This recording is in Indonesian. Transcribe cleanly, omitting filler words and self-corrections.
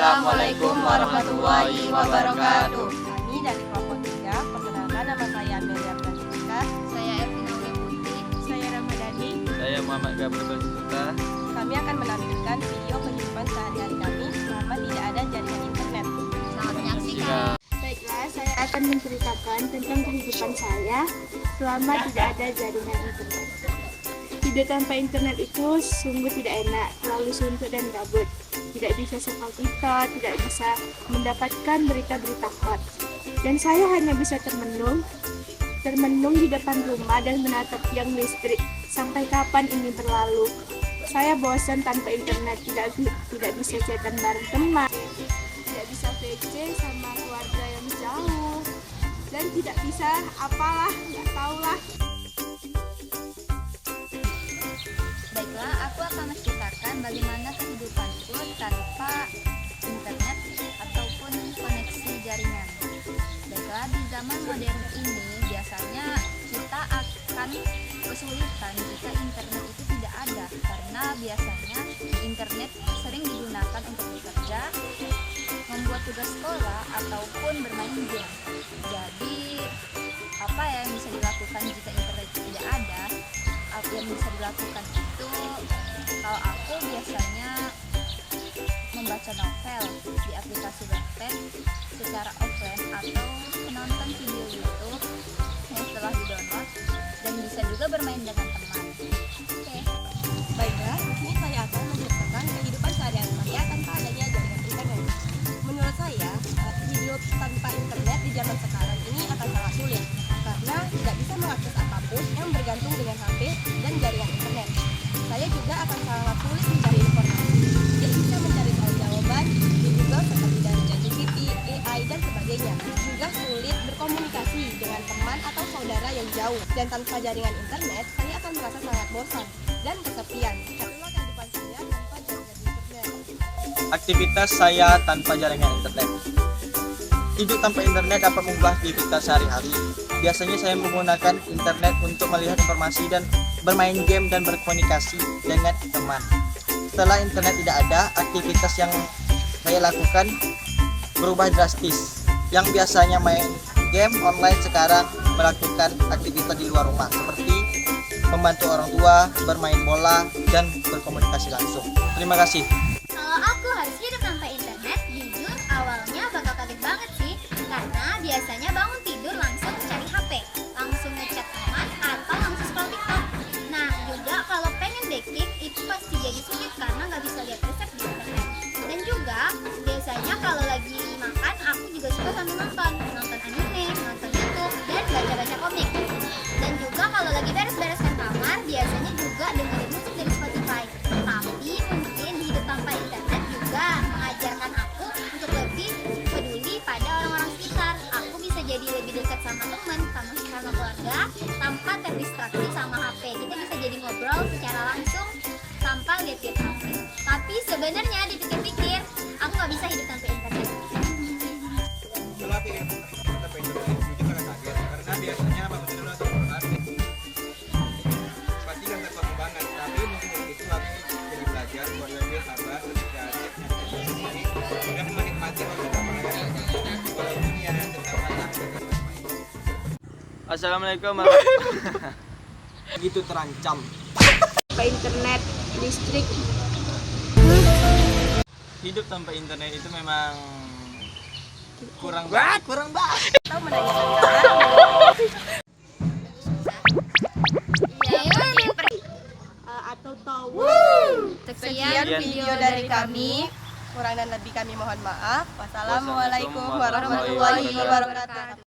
Assalamualaikum warahmatullahi wabarakatuh. Kami dari kelompok 3, perkenalkan nama saya Amelia Prasetya. Saya Ervina Putri. Saya Ramadhani. Saya Muhammad Gabriel Basuta. Kami akan menampilkan video kehidupan sehari-hari kami selama tidak ada jaringan internet. Selamat menyaksikan. Baiklah, saya akan menceritakan tentang kehidupan saya selama tidak ada jaringan internet. Hidup tanpa internet itu sungguh tidak enak, terlalu suntuk dan gabut. Tidak bisa kita, tidak bisa mendapatkan berita-berita hot. Dan saya hanya bisa termenung di depan rumah dan menatap tiang listrik. Sampai kapan ini berlalu? Saya bosan tanpa internet, tidak bisa chatan bareng teman, tidak bisa VC sama keluarga yang jauh, dan tidak bisa apalah, nggak tahulah. Baiklah, aku akan menceritakan bagaimana kehidupanku tanpa internet ataupun koneksi jaringan. Baiklah, di zaman modern ini biasanya kita akan kesulitan jika internet itu tidak ada, karena biasanya internet sering digunakan untuk bekerja, membuat tugas sekolah, ataupun bermain game. Jadi, apa yang bisa dilakukan jika internet tidak ada? Apa yang bisa dilakukan itu, kalau aku biasanya membaca novel di aplikasi Wattpad secara offline atau menonton video YouTube yang setelah di-download, dan bisa juga bermain dengan teman. Oke. Baiklah, ini saya akan menceritakan kehidupan sehari-hari saya tanpa adanya jaringan internet. Menurut saya, hidup tanpa internet di zaman sekarang ini akan sangat sulit karena tidak bisa mengakses apapun yang bergantung dengan HP dan jaringan internet. Saya juga akan sangat sulit mencari informasi. Tidak bisa mencari tahu jawaban di Google seperti dari ChatGPT, AI, dan sebagainya. Juga sulit berkomunikasi dengan teman atau saudara yang jauh. Dan tanpa jaringan internet, saya akan merasa sangat bosan dan kesepian. Itulah kehidupan saya tanpa jaringan internet. Aktivitas saya tanpa jaringan internet. Hidup tanpa internet dapat mengubah aktivitas sehari-hari. Biasanya saya menggunakan internet untuk melihat informasi dan bermain game dan berkomunikasi dengan teman. Setelah internet tidak ada, aktivitas yang saya lakukan berubah drastis. Yang biasanya main game online sekarang melakukan aktivitas di luar rumah seperti membantu orang tua, bermain bola, dan berkomunikasi langsung. Terima kasih. Kalau aku harus hidup tanpa internet, jujur awalnya bakal kaget banget sih. Karena biasanya bangun tidur langsung cari HP, langsung ngechat teman, atau langsung scroll TikTok. Nah, juga kalau pengen baking itu pasti jadi sulit karena nggak bisa lihat resep di internet. Dan juga biasanya kalau lagi makan, aku juga suka sambil nonton anime, nonton YouTube, dan baca-baca komik. Dan juga kalau lagi beres-bereskan kamar, biasanya juga dengerin musik dari Spotify. Tapi mungkin hidup tanpa internet juga mengajarkan aku untuk lebih peduli pada orang-orang sekitar. Aku bisa jadi lebih dekat sama teman, sama keluarga, tanpa terdistraksi sama HP. Kita bisa jadi ngobrol secara langsung tanpa lihat-lihat HP. Tapi sebenarnya dipikir-pikir, aku nggak bisa hidup tanpa internet. Setelah tanpa internet, mungkin sangat kaget karena biasanya bangun tidur langsung berhati. Pasti kan terpaksa banget, tapi mungkin dari itu aku jadi belajar buat lebih sabar, lebih kreatif, dan menikmati walau dunia tetap datang. Assalamualaikum warahmatullahi wabarakatuh. Begitu terancam. Tanpa internet, listrik, Hidup tanpa internet itu memang kurang banget. Atau menanyakan kabar atau tahu. Sekian video dari kami. Kurang dan lebih kami mohon maaf. Wassalamualaikum warahmatullahi wabarakatuh.